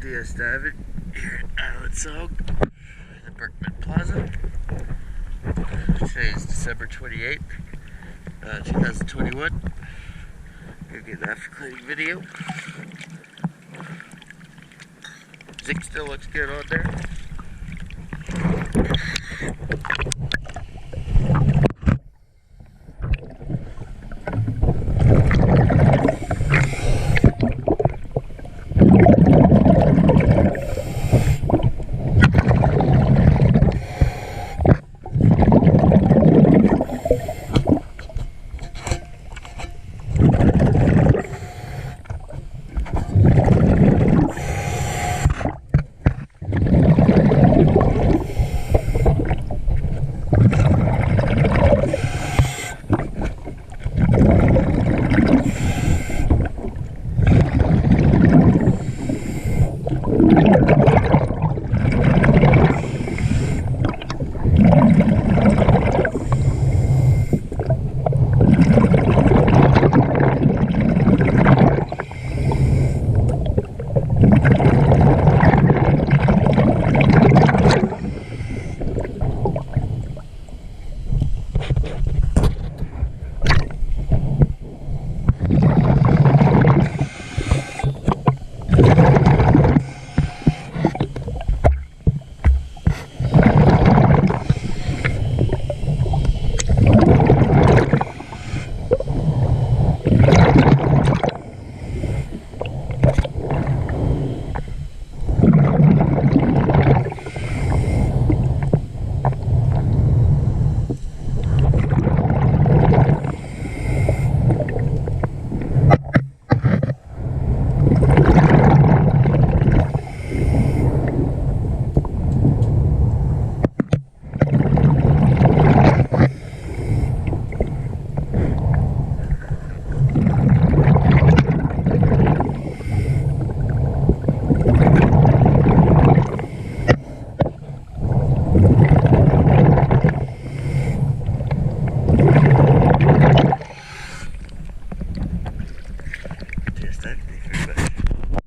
DS Diving here at Anode in the Berkman Plaza. Today is December 28th, 2021. Gonna get an after cleaning video. Zinc still looks good on there.